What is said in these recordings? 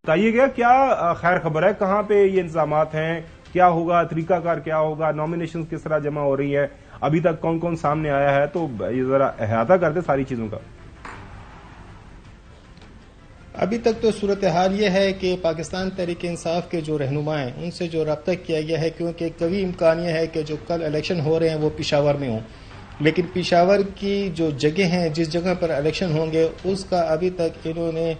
بتائیے گا کیا خیر خبر ہے، کہاں پہ یہ انتظامات ہیں، کیا ہوگا، طریقہ کار کیا ہوگا، نامینیشن کس طرح جمع ہو رہی ہیں، ابھی تک کون کون سامنے آیا ہے، تو یہ ذرا احاطہ کرتے ساری چیزوں کا۔ ابھی تک تو صورتحال یہ ہے کہ پاکستان تحریک انصاف کے جو رہنما ہیں ان سے جو رابطہ کیا گیا ہے، کیونکہ قوی امکان یہ ہے کہ جو کل الیکشن ہو رہے ہیں وہ پشاور میں ہوں، لیکن پشاور کی جو جگہ ہیں جس جگہ پر الیکشن ہوں گے اس کا ابھی تک انہوں نے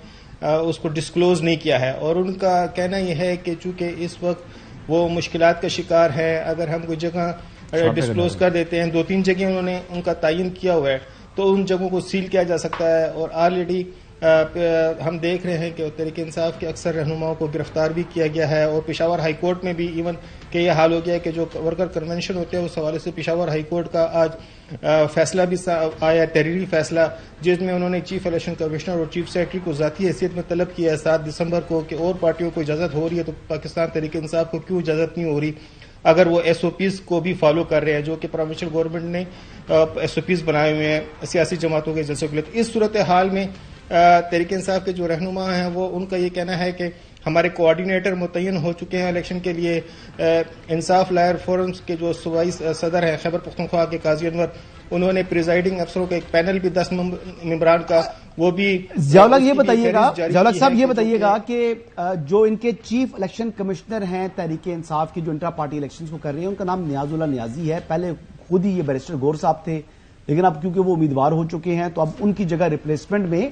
اس کو ڈسکلوز نہیں کیا ہے، اور ان کا کہنا یہ ہے کہ چونکہ اس وقت وہ مشکلات کا شکار ہے، اگر ہم کوئی جگہ ڈسکلوز کر دیتے ہیں، 2-3 جگہیں انہوں نے ان کا تعین کیا ہوا ہے تو ان جگہوں کو سیل کیا جا سکتا ہے، اور آلریڈی ہم دیکھ رہے ہیں کہ تحریک انصاف کے اکثر رہنماؤں کو گرفتار بھی کیا گیا ہے، اور پشاور ہائی کورٹ میں بھی ایون کہ یہ حال ہو گیا ہے کہ جو ورکر کنونشن ہوتے ہیں اس حوالے سے پشاور ہائی کورٹ کا آج فیصلہ بھی آیا، تحریری فیصلہ، جس میں انہوں نے چیف الیکشن کمشنر اور چیف سیکرٹری کو ذاتی حیثیت میں طلب کیا ہے 7 دسمبر کو کہ اور پارٹیوں کو اجازت ہو رہی ہے تو پاکستان تحریک انصاف کو کیوں اجازت نہیں ہو رہی، اگر وہ ایس او پیز کو بھی فالو کر رہے ہیں جو کہ پروونشل گورنمنٹ نے ایس او پیز بنائے ہوئے ہیں سیاسی جماعتوں کے جلسوں کے لیے۔ اس صورتحال میں تحریک انصاف کے جو رہنما ہیں وہ ان کا یہ کہنا ہے کہ ہمارے کوآرڈینیٹر متعین ہو چکے ہیں الیکشن کے لیے، انصاف لائر فورمز کے جو صوبائی صدر ہیں خیبر پختونخوا کے قاضی انور، انہوں نے پریزائڈنگ افسروں کا ایک پینل بھی 10 ممبران کا وہ بھی ضیاء یہ بتائیے گا، ضیاء صاحب یہ بتائیے گا کہ جو ان کے چیف الیکشن کمشنر ہیں تحریک انصاف کی جو انٹرا پارٹی الیکشنز کو کر رہے ہیں ان کا نام نیاز اللہ نیازی ہے، پہلے خود ہی یہ بیرسٹر گور صاحب تھے لیکن اب کیونکہ وہ امیدوار ہو چکے ہیں تو اب ان کی جگہ ریپلیسمنٹ میں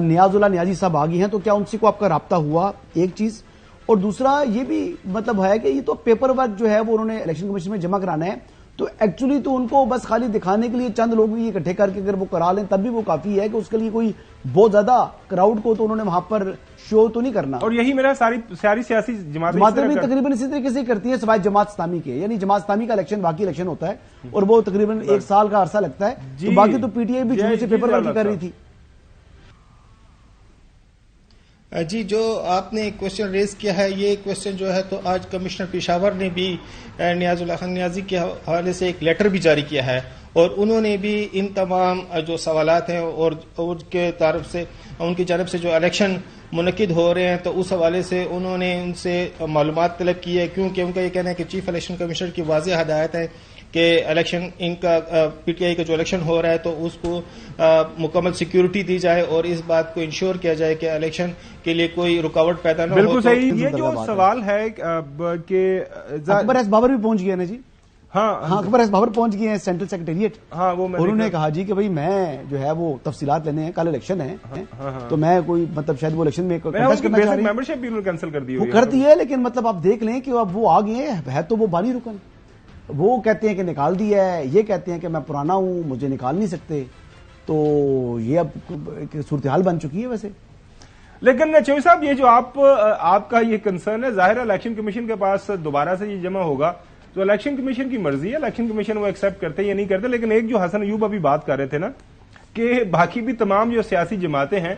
نیاز اللہ نیازی صاحب آگے ہیں، تو کیا ان سے کو آپ کا رابطہ ہوا؟ ایک چیز، اور دوسرا یہ بھی مطلب ہے کہ یہ تو پیپر ورک جو ہے وہ انہوں نے الیکشن کمیشن میں جمع کرانا ہے، تو ایکچولی تو ان کو بس خالی دکھانے کے لیے چند لوگ یہ اکٹھے کر کے اگر وہ کرا لیں تب بھی وہ کافی ہے کہ اس کے لیے کوئی بہت زیادہ کراؤڈ کو تو انہوں نے وہاں پر شو تو نہیں کرنا۔ اور یہی میرا ساری سیاسی جماعتیں بھی تقریباً اسی طریقے سے کرتی ہیں سوائے جماعت اسلامی کے، یعنی جماعت اسلامی کا الیکشن باقی الیکشن ہوتا ہے اور وہ تقریباً 1 سال کا عرصہ لگتا ہے، تو باقی تو پی ٹی آئی بھی شروع سے پیپر ورک کر رہی تھی۔ جی، جو آپ نے کوشچن ریز کیا ہے یہ کوشچن جو ہے تو آج کمشنر پشاور نے بھی نیاز اللہ خان نیازی کے حوالے سے ایک لیٹر بھی جاری کیا ہے، اور انہوں نے بھی ان تمام جو سوالات ہیں اور ان کی جانب سے جو الیکشن منعقد ہو رہے ہیں تو اس حوالے سے انہوں نے ان سے معلومات طلب کی ہے، کیونکہ ان کا یہ کہنا ہے کہ چیف الیکشن کمشنر کی واضح ہدایت ہے کہ الیکشن ان کا پی ٹی آئی کا جو الیکشن ہو رہا ہے تو اس کو مکمل سیکیورٹی دی جائے اور اس بات کو انشور کیا جائے کہ الیکشن کے لیے کوئی رکاوٹ پیدا نہ ہو۔ بالکل صحیح، یہ جو سوال ہے کہ اکبر ایس بابر بھی پہنچ گئے نا جی، ہاں اکبر ایس بابر پہنچ گئے ہیں سینٹرل سیکریٹریٹ، ہاں انہوں نے کہا جی کہ بھائی میں جو ہے وہ تفصیلات لینے ہیں، کل الیکشن ہے تو میں کوئی مطلب شاید وہ الیکشن میں ممبرشپ بھی انہوں نے کینسل کر دی وہ کر دی ہے، لیکن مطلب آپ دیکھ لیں کہ اب وہ آ گئے ہے تو وہ بانی رکن، وہ کہتے ہیں کہ نکال دیا ہے، یہ کہتے ہیں کہ میں پرانا ہوں مجھے نکال نہیں سکتے، تو یہ اب صورتحال بن چکی ہے ویسے۔ لیکن چوہدری صاحب یہ جو آپ کا یہ کنسرن ہے، ظاہر ہے الیکشن کمیشن کے پاس دوبارہ سے یہ جمع ہوگا تو الیکشن کمیشن کی مرضی ہے، الیکشن کمیشن وہ ایکسپٹ کرتے یا نہیں کرتے، لیکن ایک جو حسن ایوب ابھی بات کر رہے تھے نا کہ باقی بھی تمام جو سیاسی جماعتیں ہیں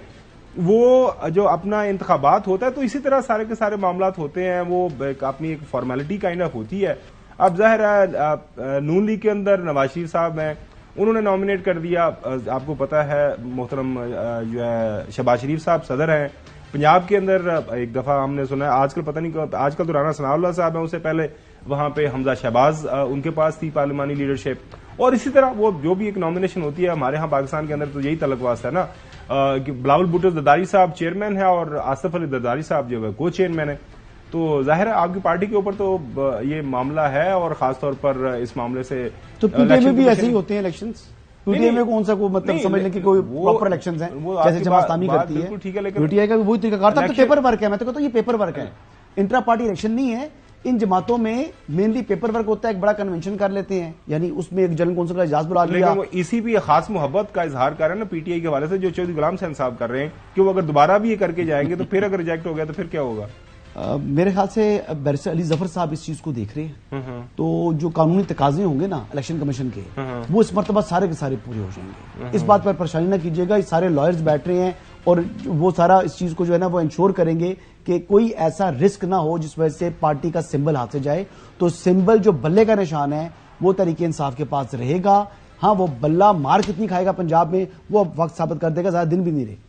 وہ جو اپنا انتخابات ہوتا ہے تو اسی طرح سارے کے سارے معاملات ہوتے ہیں، وہ اپنی ایک فارمیلٹی کائنڈ آف ہوتی ہے۔ اب ظاہر ہے نون لیگ کے اندر نواز شریف صاحب ہیں، انہوں نے نامینیٹ کر دیا، آپ کو پتا ہے محترم جو ہے شہباز شریف صاحب صدر ہیں، پنجاب کے اندر ایک دفعہ ہم نے سنا ہے آج کل پتہ نہیں، آج کل تو رانا ثناء اللہ صاحب ہیں، اس سے پہلے وہاں پہ حمزہ شہباز ان کے پاس تھی پارلیمانی لیڈرشپ، اور اسی طرح وہ جو بھی ایک نامینیشن ہوتی ہے ہمارے ہاں پاکستان کے اندر تو یہی تعلق واسطہ ہے نا کہ بلاول بھٹو زرداری صاحب چیئرمین ہے اور آصف علی زرداری صاحب جو ہے کو چیئرمین ہے، تو ظاہر ہے آپ کی پارٹی کے اوپر تو یہ معاملہ ہے، اور خاص طور پر اس معاملے سے تو پی ٹی آئی میں بھی ایسے ہی ہوتے ہیں الیکشنز، پی ٹی آئی میں کون سا کو مطلب سمجھ لیں کہ کوئی پراپر الیکشنز ہیں جیسے جماعت اسلامی کرتی ہے، پی ٹی آئی کا بھی وہی طریقہ کار تھا، تو پیپر ورک ہے، میں تو کہتا ہوں یہ پیپر ورک ہے، انٹرا پارٹی الیکشن نہیں ہے، ان جماعتوں میں مینلی پیپر ورک ہوتا ہے، ایک بڑا کنونشن کر لیتے ہیں، یعنی اس میں ایک جنرل کونسل کا اجلاس بلا لیا، لیکن وہ اسی بھی خاص محبت کا اظہار کر رہے ہیں نا پی ٹی آئی کے حوالے سے جو چودھری غلام حسین صاحب کر رہے ہیں کہ وہ اگر دوبارہ بھی یہ کر کے جائیں گے تو پھر اگر ریجیکٹ ہو گیا تو پھر کیا ہوگا؟ میرے خیال سے بیرسٹر علی ظفر صاحب اس چیز کو دیکھ رہے ہیں، تو جو قانونی تقاضے ہوں گے نا الیکشن کمیشن کے وہ اس مرتبہ سارے کے سارے پورے ہو جائیں گے، اس بات پر پریشانی نہ کیجیے گا، سارے لائرز بیٹھ رہے ہیں اور وہ سارا اس چیز کو جو ہے نا وہ انشور کریں گے کہ کوئی ایسا رسک نہ ہو جس وجہ سے پارٹی کا سمبل ہاتھ سے جائے، تو سمبل جو بلے کا نشان ہے وہ تحریک انصاف کے پاس رہے گا، ہاں وہ بلہ مار کتنی کھائے گا پنجاب میں وہ وقت ثابت کر دے گا، زیادہ دن بھی نہیں رہے۔